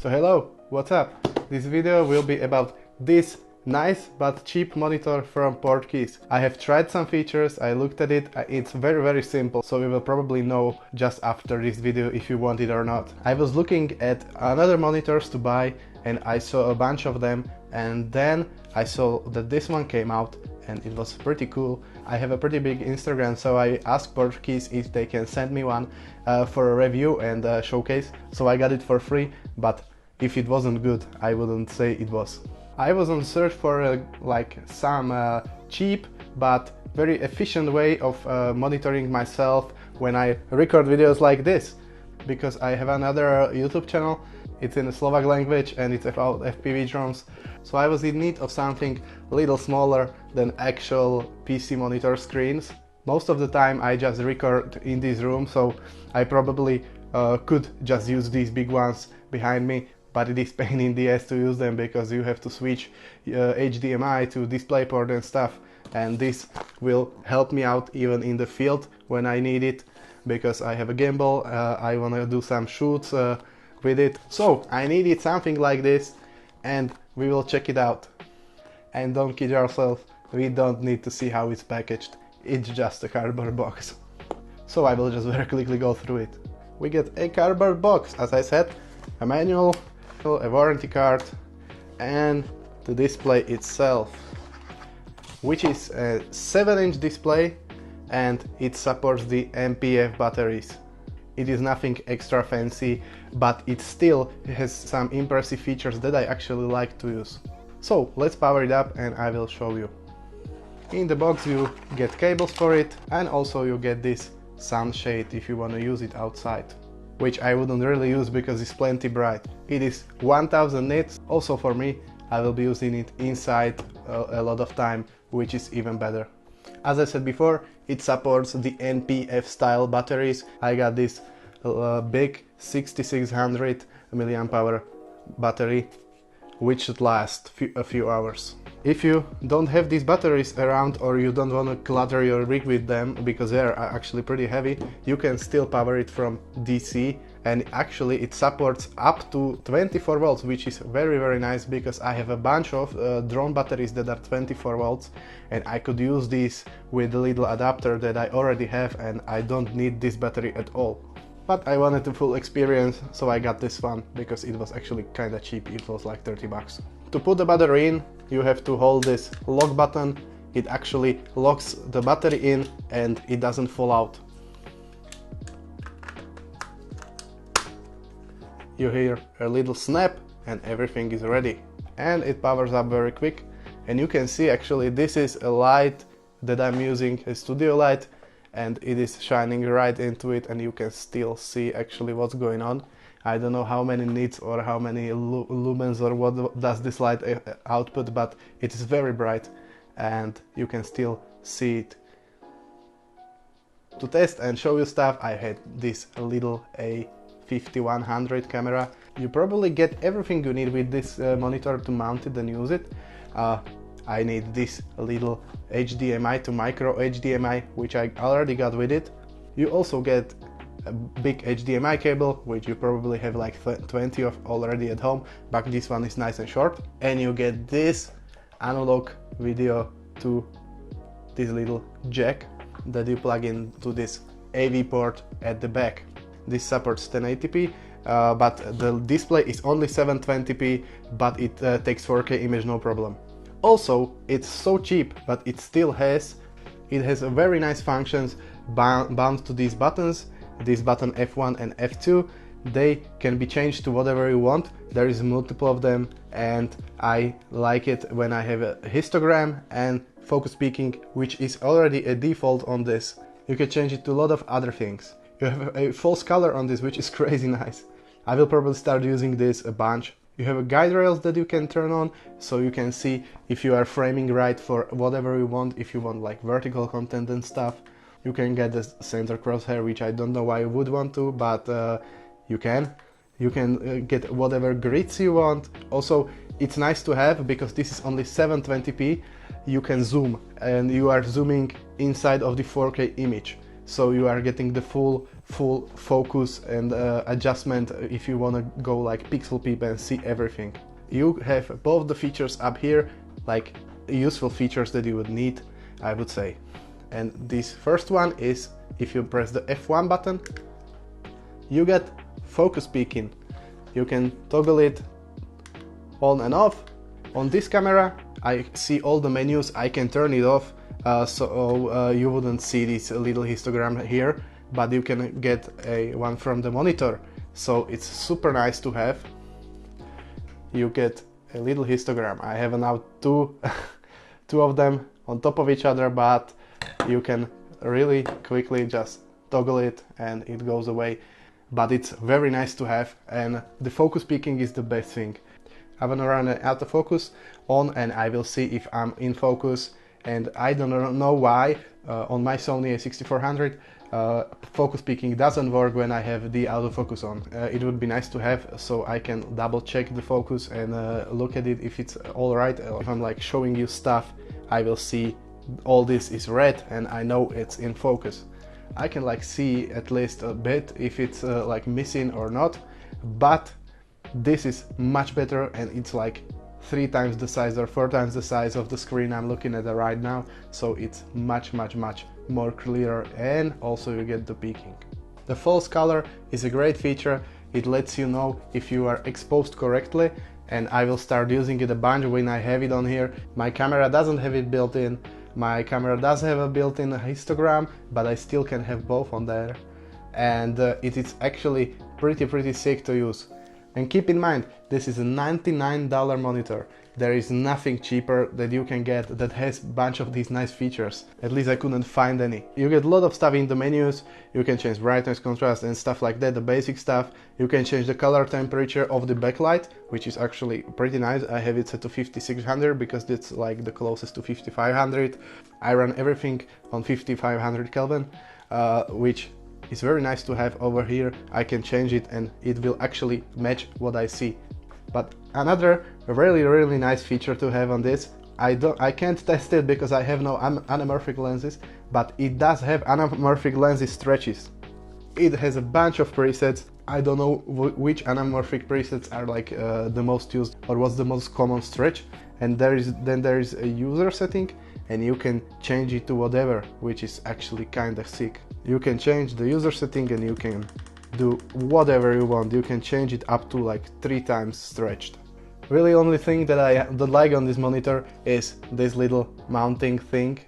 So hello, what's up? This video will be about this nice but cheap monitor from PortKeys. I have tried some features, I looked at it, it's very simple, so you will probably know just after this video if you want it or not. I was looking at another monitors to buy and I saw a bunch of them, and then I saw that this one came out and it was pretty cool. I have a pretty big Instagram, so I asked PortKeys if they can send me one for a review and showcase. So I got it for free, but if it wasn't good, I wouldn't say it was. I was on search for some cheap but very efficient way of monitoring myself when I record videos like this, because I have another YouTube channel. It's in the Slovak language and it's about FPV drones. So I was in need of something a little smaller than actual PC monitor screens. Most of the time I just record in this room, so I probably could just use these big ones behind me, but it is pain in the ass to use them because you have to switch HDMI to DisplayPort and stuff, and this will help me out even in the field when I need it, because I have a gimbal, I want to do some shoots with it. So I needed something like this, and we will check it out. And don't kid yourself, we don't need to see how it's packaged, it's just a cardboard box. So I will just very quickly go through it. We get a cardboard box, as I said, a manual, a warranty card, and the display itself, which is a 7-inch display and it supports the MPF batteries. It is nothing extra fancy, but it still has some impressive features that I actually like to use. So let's power it up and I will show you. In the box you get cables for it, and also you get this sunshade if you want to use it outside, which I wouldn't really use because it's plenty bright. It is 1000 nits, also for me, I will be using it inside a lot of time, which is even better. As I said before, it supports the NPF style batteries. I got this big 6600 mAh battery, which should last a few hours. If you don't have these batteries around, or you don't want to clutter your rig with them because they are actually pretty heavy, you can still power it from DC, and actually it supports up to 24 volts, which is very nice, because I have a bunch of drone batteries that are 24 volts and I could use these with the little adapter that I already have, and I don't need this battery at all. But I wanted the full experience, so I got this one because it was actually kinda cheap, it was like 30 bucks. To put the battery in, you have to hold this lock button. It actually locks the battery in and it doesn't fall out. You hear a little snap and everything is ready. And it powers up very quick. And you can see actually this is a light that I'm using, a studio light, and it is shining right into it, and you can still see actually what's going on. I don't know how many nits or how many lumens or what does this light output, but it is very bright and you can still see it. To test and show you stuff, I had this little A5100 camera. You probably get everything you need with this monitor to mount it and use it. I need this little HDMI to micro HDMI, which I already got with it. You also get a big HDMI cable, which you probably have like 20 of already at home, but this one is nice and short. And you get this analog video to this little jack that you plug into this AV port at the back. This supports 1080p, but the display is only 720p, but it takes 4K image no problem. Also, it's so cheap, but it still has a very nice functions bound to these buttons. This button F1 and F2, they can be changed to whatever you want. There is multiple of them, and I like it when I have a histogram and focus peaking, which is already a default on this. You can change it to a lot of other things. You have a false color on this, which is crazy nice. I will probably start using this a bunch. You have a guide rails that you can turn on, so you can see if you are framing right for whatever you want, if you want like vertical content and stuff. You can get the center crosshair, which I don't know why you would want to, but you can. You can get whatever grids you want. Also, it's nice to have, because this is only 720p, you can zoom, and you are zooming inside of the 4K image. So you are getting the full full focus and adjustment if you want to go like pixel peep and see everything. You have both the features up here, like useful features that you would need, I would say. And this first one is, if you press the F1 button, you get focus peaking. You can toggle it on and off. On this camera I see all the menus, I can turn it off, so you wouldn't see this little histogram here, but you can get one from the monitor, so it's super nice to have. You get a little histogram. I have now two of them on top of each other, but you can really quickly just toggle it and it goes away. But it's very nice to have, and the focus peaking is the best thing. I'm gonna run an autofocus on and I will see if I'm in focus, and I don't know why on my Sony a6400 focus peaking doesn't work when I have the autofocus on. It would be nice to have, so I can double check the focus and look at it if it's alright. If I'm like showing you stuff, I will see all this is red and I know it's in focus. I can like see at least a bit if it's like missing or not, but this is much better, and it's like 3 times the size or 4 times the size of the screen I'm looking at right now, so it's much more clearer, and also you get the peaking. The false color is a great feature. It lets you know if you are exposed correctly, and I will start using it a bunch when I have it on here. My camera doesn't have it built in. My camera does have a built-in histogram, but I still can have both on there, and it is actually pretty sick to use. And keep in mind, this is a $99 monitor. There is nothing cheaper that you can get that has a bunch of these nice features. At least I couldn't find any. You get a lot of stuff in the menus. You can change brightness, contrast and stuff like that, the basic stuff. You can change the color temperature of the backlight, which is actually pretty nice. I have it set to 5600 because that's like the closest to 5500. I run everything on 5500 Kelvin, which it's very nice to have over here. I can change it and it will actually match what I see. But another really nice feature to have on this, I can't test it because I have no anamorphic lenses, but it does have anamorphic lenses stretches. It has a bunch of presets. I don't know which anamorphic presets are like the most used or what's the most common stretch, and there is a user setting and you can change it to whatever, which is actually kinda sick. You can change the user setting and you can do whatever you want. You can change it up to like 3 times stretched. Really only thing that I don't like on this monitor is this little mounting thing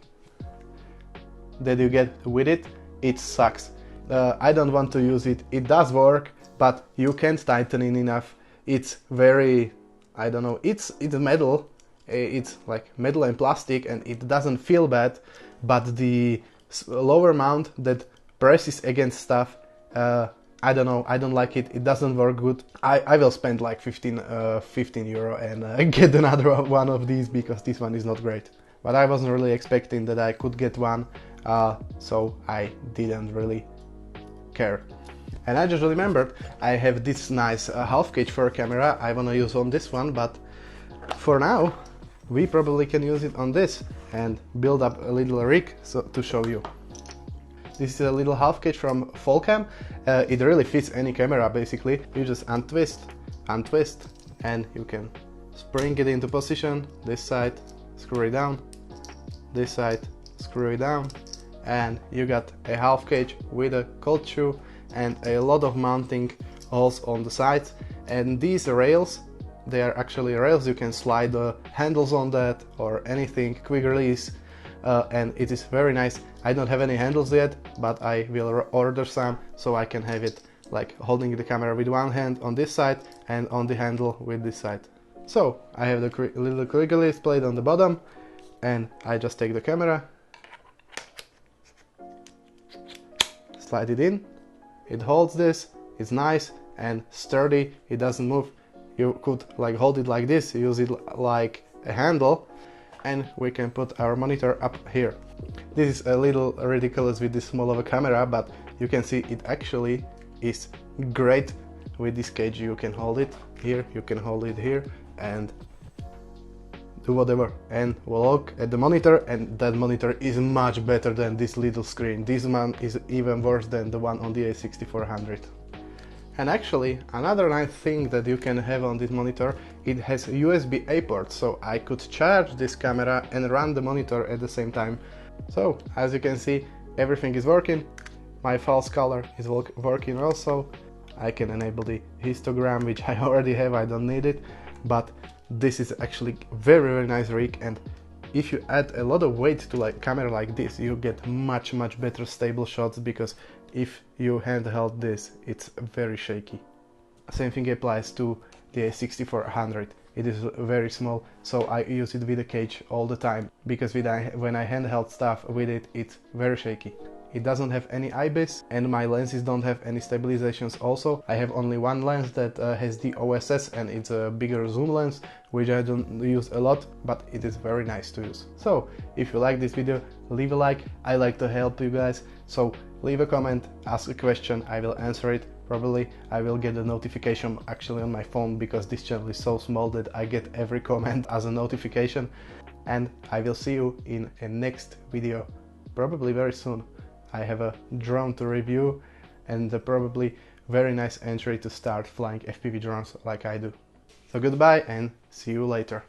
that you get with it. It sucks. I don't want to use it. It does work, but you can't tighten it enough. It's very, I don't know, it's metal. It's like metal and plastic and it doesn't feel bad, but the lower mount that presses against stuff, I don't know, I don't like it. It doesn't work good. I will spend like 15 euro and get another one of these because this one is not great. But I wasn't really expecting that I could get one, so I didn't really care. And I just remembered I have this nice half cage for a camera I wanna use on this one, but for now we probably can use it on this and build up a little rig to show you. This is a little half cage from Folcam. It really fits any camera basically. You just untwist, and you can spring it into position. This side, screw it down. This side, screw it down. And you got a half cage with a cold shoe and a lot of mounting holes on the sides. And these rails, they are actually rails. You can slide the handles on that or anything, quick release. And it is very nice. I don't have any handles yet, but I will order some so I can have it like holding the camera with one hand on this side and on the handle with this side. So I have the little quick release plate on the bottom, and I just take the camera, slide it in, it holds this, it's nice and sturdy, it doesn't move. You could like hold it like this, use it like a handle, and we can put our monitor up here. This is a little ridiculous with this small of a camera, but you can see it actually is great with this cage. You can hold it here, you can hold it here, and do whatever, and we'll look at the monitor, and that monitor is much better than this little screen. This one is even worse than the one on the A6400. And actually, another nice thing that you can have on this monitor, it has a USB-A port, so I could charge this camera and run the monitor at the same time. So, as you can see, everything is working. My false color is working also. I can enable the histogram, which I already have, I don't need it. But this is actually very nice rig, and if you add a lot of weight to a camera like this, you get much better stable shots, because if you handheld this, it's very shaky. Same thing applies to the A6400. It is very small, so I use it with a cage all the time, because when I handheld stuff with it, it's very shaky. It doesn't have any IBIS, and my lenses don't have any stabilizations also. I have only one lens that has the OSS, and it's a bigger zoom lens, which I don't use a lot, but it is very nice to use. So, if you like this video, leave a like. I like to help you guys, so leave a comment, ask a question, I will answer it. Probably I will get a notification actually on my phone, because this channel is so small that I get every comment as a notification. And I will see you in a next video, probably very soon. I have a drone to review, and probably very nice entry to start flying FPV drones like I do. So goodbye and see you later.